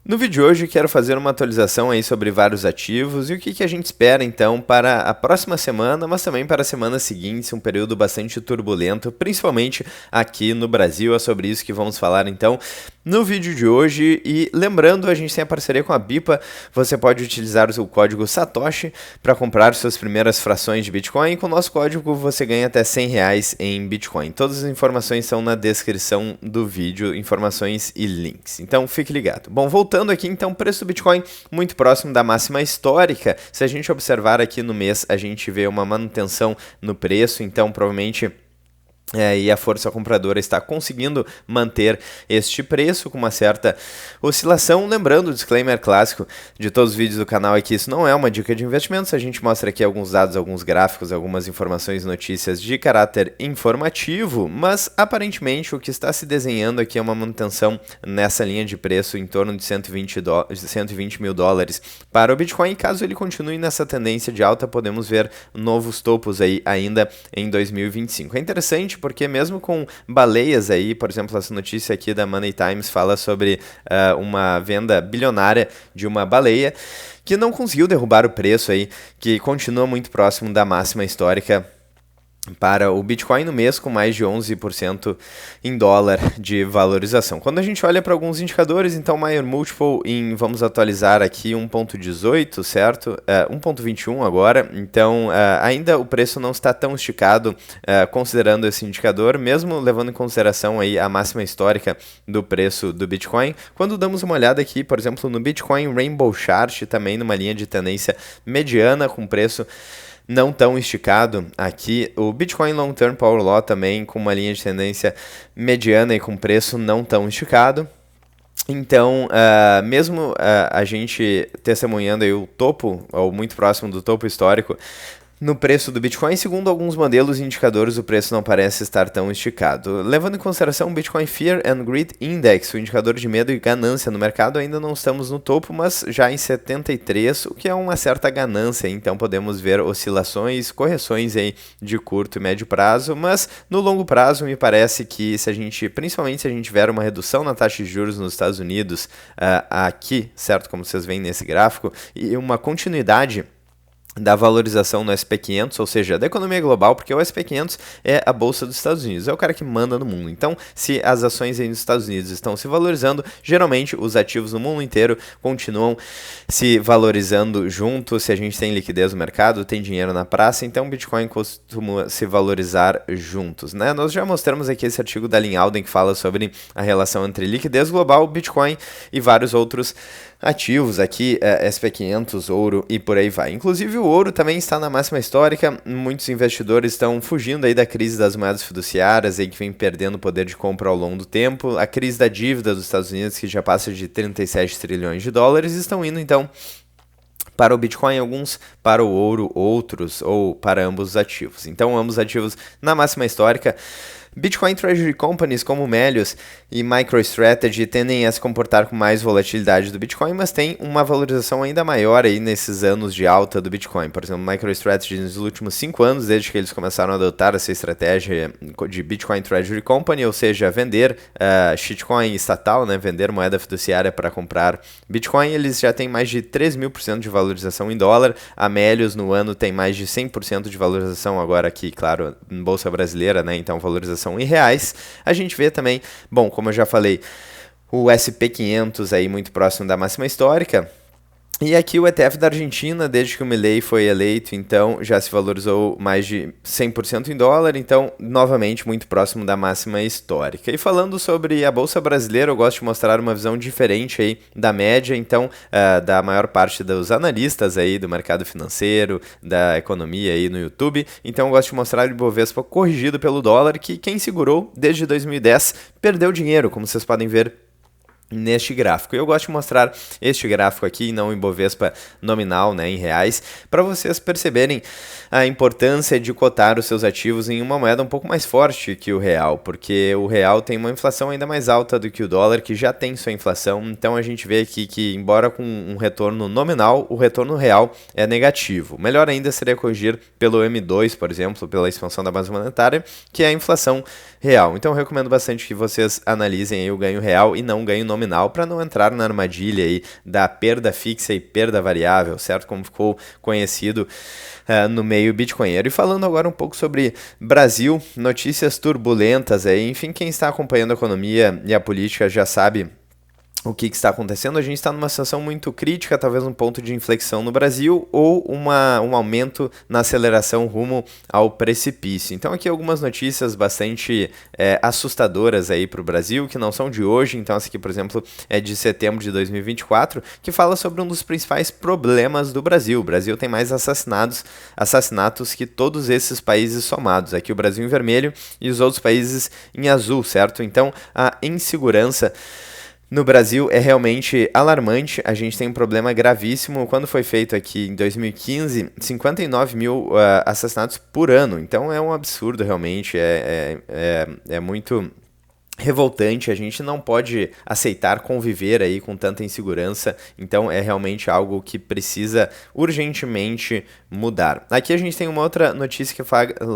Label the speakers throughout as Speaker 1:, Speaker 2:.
Speaker 1: No vídeo de hoje quero fazer uma atualização aí sobre vários ativos e o que a gente espera então para a próxima semana, mas também para a semana seguinte, um período bastante turbulento, principalmente aqui no Brasil. É sobre isso que vamos falar então no vídeo de hoje. E lembrando, a gente tem a parceria com a Bipa. Você pode utilizar o seu código Satoshi para comprar suas primeiras frações de Bitcoin. Com o nosso código você ganha até R$100 em Bitcoin. Todas as informações são na descrição do vídeo, informações e links. Então fique ligado. Bom, voltando aqui, então, preço do Bitcoin muito próximo da máxima histórica. Se a gente observar aqui no mês, a gente vê uma manutenção no preço, então provavelmente e a força compradora está conseguindo manter este preço com uma certa oscilação. Lembrando o disclaimer clássico de todos os vídeos do canal é que isso não é uma dica de investimentos. A gente mostra aqui alguns dados, alguns gráficos, algumas informações, notícias de caráter informativo, mas aparentemente o que está se desenhando aqui é uma manutenção nessa linha de preço em torno de 120 mil dólares para o Bitcoin. E caso ele continue nessa tendência de alta, podemos ver novos topos aí ainda em 2025. É interessante porque mesmo com baleias aí, por exemplo, essa notícia aqui da Money Times fala sobre uma venda bilionária de uma baleia que não conseguiu derrubar o preço aí, que continua muito próximo da máxima histórica para o Bitcoin no mês, com mais de 11% em dólar de valorização. Quando a gente olha para alguns indicadores, então Maior Multiple vamos atualizar aqui 1.18, certo? 1.21 agora, então ainda o preço não está tão esticado considerando esse indicador, mesmo levando em consideração aí a máxima histórica do preço do Bitcoin. Quando damos uma olhada aqui, por exemplo, no Bitcoin Rainbow Chart, também numa linha de tendência mediana, com preço não tão esticado aqui, o Bitcoin Long Term Power Law também com uma linha de tendência mediana e com preço não tão esticado. Então, mesmo a gente testemunhando aí o topo, ou muito próximo do topo histórico, no preço do Bitcoin, segundo alguns modelos e indicadores, o preço não parece estar tão esticado. Levando em consideração o Bitcoin Fear and Greed Index, o indicador de medo e ganância no mercado, ainda não estamos no topo, mas já em 73, o que é uma certa ganância. Então podemos ver oscilações, correções aí de curto e médio prazo, mas no longo prazo me parece que principalmente se a gente tiver uma redução na taxa de juros nos Estados Unidos, aqui, certo, como vocês veem nesse gráfico, e uma continuidade da valorização no SP500, ou seja, da economia global, porque o SP500 é a bolsa dos Estados Unidos, é o cara que manda no mundo. Então, se as ações aí nos Estados Unidos estão se valorizando, geralmente os ativos no mundo inteiro continuam se valorizando junto. Se a gente tem liquidez no mercado, tem dinheiro na praça, então o Bitcoin costuma se valorizar juntos, né? Nós já mostramos aqui esse artigo da Lynn Alden que fala sobre a relação entre liquidez global, Bitcoin e vários outros ativos aqui, SP500, ouro e por aí vai. Inclusive o ouro também está na máxima histórica. Muitos investidores estão fugindo aí da crise das moedas fiduciárias aí que vem perdendo poder de compra ao longo do tempo. A crise da dívida dos Estados Unidos, que já passa de 37 trilhões de dólares, estão indo então para o Bitcoin, alguns para o ouro, outros ou para ambos os ativos. Então ambos ativos na máxima histórica. Bitcoin Treasury Companies como Melius e MicroStrategy tendem a se comportar com mais volatilidade do Bitcoin, mas tem uma valorização ainda maior aí nesses anos de alta do Bitcoin. Por exemplo, MicroStrategy nos últimos 5 anos, desde que eles começaram a adotar essa estratégia de Bitcoin Treasury Company, ou seja, vender shitcoin estatal, né, vender moeda fiduciária para comprar Bitcoin, eles já têm mais de 3.000% de valorização em dólar. A Melius no ano tem mais de 100% de valorização agora aqui, claro, em bolsa brasileira, né, então valorização em reais. A gente vê também, bom, como eu já falei, o SP500 aí muito próximo da máxima histórica. E aqui o ETF da Argentina, desde que o Milei foi eleito, então já se valorizou mais de 100% em dólar, então novamente muito próximo da máxima histórica. E falando sobre a Bolsa Brasileira, eu gosto de mostrar uma visão diferente aí da média, então da maior parte dos analistas aí do mercado financeiro, da economia aí no YouTube. Então eu gosto de mostrar o Ibovespa corrigido pelo dólar, que quem segurou desde 2010 perdeu dinheiro, como vocês podem ver neste gráfico. Eu gosto de mostrar este gráfico aqui, não o Ibovespa nominal, né, em reais, para vocês perceberem a importância de cotar os seus ativos em uma moeda um pouco mais forte que o real, porque o real tem uma inflação ainda mais alta do que o dólar, que já tem sua inflação. Então a gente vê aqui que, embora com um retorno nominal, o retorno real é negativo. Melhor ainda seria corrigir pelo M2, por exemplo, pela expansão da base monetária, que é a inflação real. Então eu recomendo bastante que vocês analisem aí o ganho real e não o ganho nominal nominal para não entrar na armadilha aí da perda fixa e perda variável, certo? Como ficou conhecido no meio bitcoinheiro. E falando agora um pouco sobre Brasil, notícias turbulentas aí, enfim, quem está acompanhando a economia e a política já sabe o que está acontecendo. A gente está numa situação muito crítica, talvez um ponto de inflexão no Brasil ou um aumento na aceleração rumo ao precipício. Então aqui algumas notícias bastante assustadoras aí para o Brasil, que não são de hoje. Então essa aqui, por exemplo, é de setembro de 2024, que fala sobre um dos principais problemas do Brasil. O Brasil tem mais assassinatos que todos esses países somados. Aqui o Brasil em vermelho e os outros países em azul, certo? Então a insegurança no Brasil é realmente alarmante, a gente tem um problema gravíssimo. Quando foi feito aqui em 2015, 59 mil assassinatos por ano, então é um absurdo realmente, é muito revoltante, a gente não pode aceitar conviver aí com tanta insegurança, então é realmente algo que precisa urgentemente mudar. Aqui a gente tem uma outra notícia que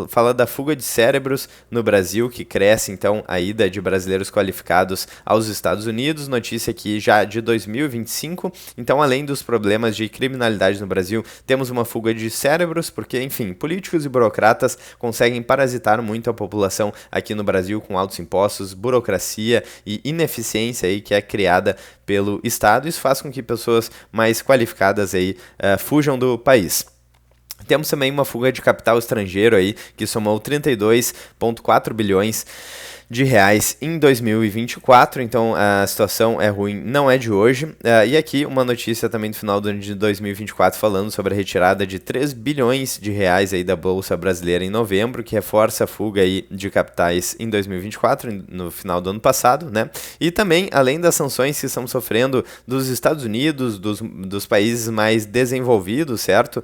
Speaker 1: fala da fuga de cérebros no Brasil, que cresce então a ida de brasileiros qualificados aos Estados Unidos, notícia aqui já de 2025, então além dos problemas de criminalidade no Brasil, temos uma fuga de cérebros, porque enfim, políticos e burocratas conseguem parasitar muito a população aqui no Brasil com altos impostos, burocracia e ineficiência aí que é criada pelo Estado. Isso faz com que pessoas mais qualificadas aí fujam do país. Temos também uma fuga de capital estrangeiro aí que somou 32,4 bilhões de reais em 2024, então a situação é ruim, não é de hoje. E aqui uma notícia também do final do ano de 2024 falando sobre a retirada de 3 bilhões de reais aí da Bolsa Brasileira em novembro, que reforça a fuga aí de capitais em 2024, no final do ano passado, né? E também, além das sanções que estamos sofrendo dos Estados Unidos, dos países mais desenvolvidos, certo?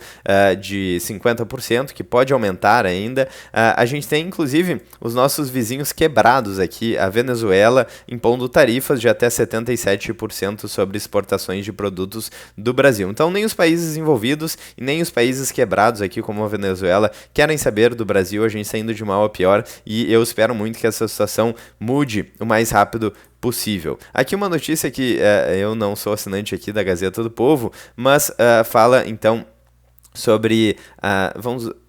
Speaker 1: De 50%, que pode aumentar ainda. A gente tem, inclusive, os nossos vizinhos quebrados aqui, a Venezuela impondo tarifas de até 77% sobre exportações de produtos do Brasil. Então nem os países envolvidos e nem os países quebrados aqui, como a Venezuela, querem saber do Brasil. A gente está indo de mal a pior e eu espero muito que essa situação mude o mais rápido possível. Aqui uma notícia que eu não sou assinante aqui da Gazeta do Povo, mas fala então sobre,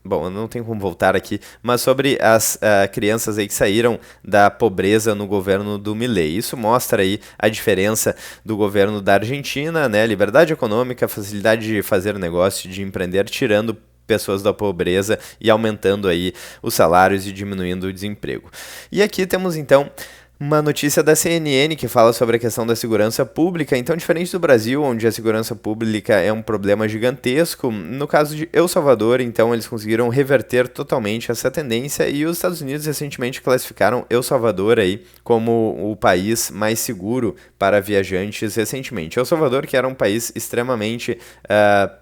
Speaker 1: bom, eu não tenho como voltar aqui, mas sobre as crianças aí que saíram da pobreza no governo do Milei. Isso mostra aí a diferença do governo da Argentina, né? Liberdade econômica, facilidade de fazer negócio, de empreender, tirando pessoas da pobreza e aumentando aí os salários e diminuindo o desemprego. E aqui temos então uma notícia da CNN que fala sobre a questão da segurança pública. Então, diferente do Brasil, onde a segurança pública é um problema gigantesco, no caso de El Salvador, então, eles conseguiram reverter totalmente essa tendência e os Estados Unidos recentemente classificaram El Salvador aí como o país mais seguro para viajantes recentemente. El Salvador, que era um país extremamente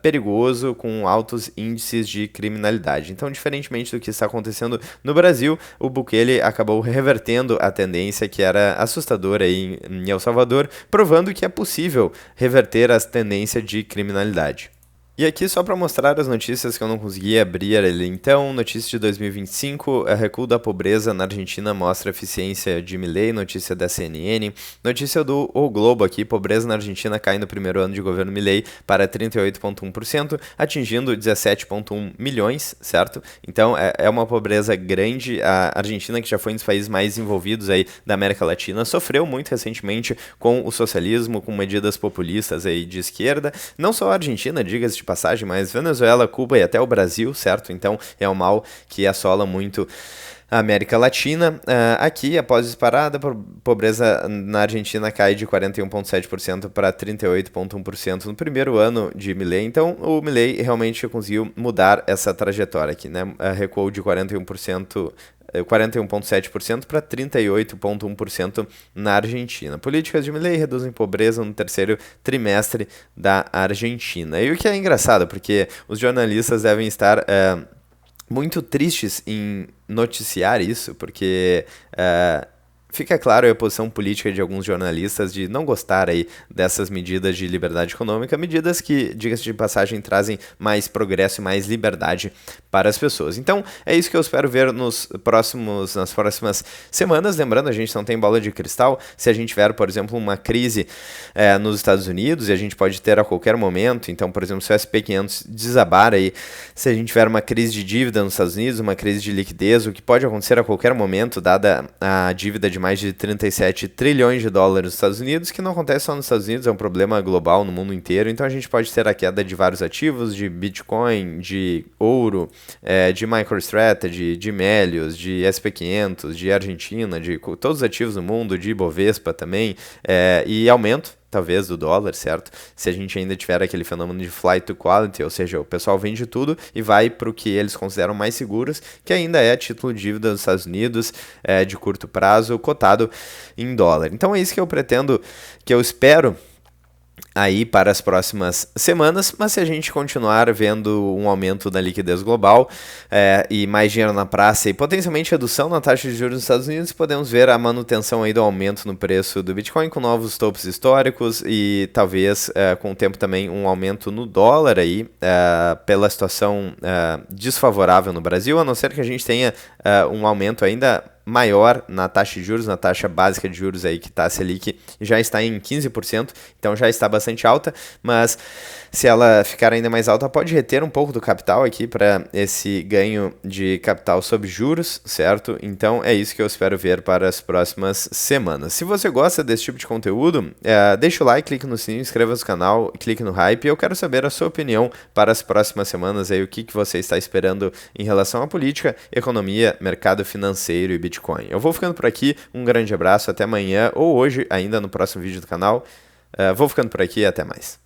Speaker 1: perigoso, com altos índices de criminalidade. Então, diferentemente do que está acontecendo no Brasil, o Bukele acabou revertendo a tendência que era assustadora aí em El Salvador, provando que é possível reverter a tendência de criminalidade. E aqui só para mostrar as notícias que eu não consegui abrir ali. Então, notícia de 2025, a recuo da pobreza na Argentina mostra a eficiência de Milei, notícia da CNN. Notícia do O Globo aqui, pobreza na Argentina cai no primeiro ano de governo Milei para 38,1%, atingindo 17,1 milhões, certo? Então, é uma pobreza grande. A Argentina, que já foi um dos países mais desenvolvidos aí da América Latina, sofreu muito recentemente com o socialismo, com medidas populistas aí de esquerda. Não só a Argentina, diga-se de passagem, mas Venezuela, Cuba e até o Brasil, certo? Então é um mal que assola muito a América Latina. Aqui, após disparada, a pobreza na Argentina cai de 41,7% para 38,1% no primeiro ano de Milei. Então o Milei realmente conseguiu mudar essa trajetória aqui, né? Recuou de 41,7% para 38,1% na Argentina. Políticas de Milei reduzem pobreza no terceiro trimestre da Argentina. E o que é engraçado, porque os jornalistas devem estar muito tristes em noticiar isso, porque fica claro a posição política de alguns jornalistas de não gostar aí dessas medidas de liberdade econômica, medidas que, diga-se de passagem, trazem mais progresso e mais liberdade para as pessoas. Então, é isso que eu espero ver nas próximas semanas. Lembrando, a gente não tem bola de cristal. Se a gente tiver, por exemplo, uma crise nos Estados Unidos, e a gente pode ter a qualquer momento, então, por exemplo, se o SP500 desabar aí, se a gente tiver uma crise de dívida nos Estados Unidos, uma crise de liquidez, o que pode acontecer a qualquer momento, dada a dívida de mais de 37 trilhões de dólares nos Estados Unidos, que não acontece só nos Estados Unidos, é um problema global no mundo inteiro, então a gente pode ter a queda de vários ativos, de Bitcoin, de ouro, de MicroStrategy, de Melios, de SP500, de Argentina, de todos os ativos no mundo, de Ibovespa também, e aumento talvez do dólar, certo? Se a gente ainda tiver aquele fenômeno de flight to quality, ou seja, o pessoal vende tudo e vai para o que eles consideram mais seguros, que ainda é título de dívida dos Estados Unidos, de curto prazo, cotado em dólar. Então é isso que eu pretendo, que eu espero aí para as próximas semanas, mas se a gente continuar vendo um aumento da liquidez global e mais dinheiro na praça e potencialmente redução na taxa de juros nos Estados Unidos, podemos ver a manutenção aí do aumento no preço do Bitcoin com novos topos históricos e talvez com o tempo também um aumento no dólar aí pela situação desfavorável no Brasil, a não ser que a gente tenha um aumento ainda maior na taxa de juros, na taxa básica de juros aí que está a Selic já está em 15%, então já está bastante alta, mas se ela ficar ainda mais alta, pode reter um pouco do capital aqui para esse ganho de capital sob juros, certo? Então é isso que eu espero ver para as próximas semanas. Se você gosta desse tipo de conteúdo, deixa o like, clique no sininho, inscreva-se no canal, clique no hype. Eu quero saber a sua opinião para as próximas semanas, aí, o que você está esperando em relação à política, economia, mercado financeiro e Bitcoin. Eu vou ficando por aqui, um grande abraço, até amanhã ou hoje ainda no próximo vídeo do canal. Vou ficando por aqui, até mais.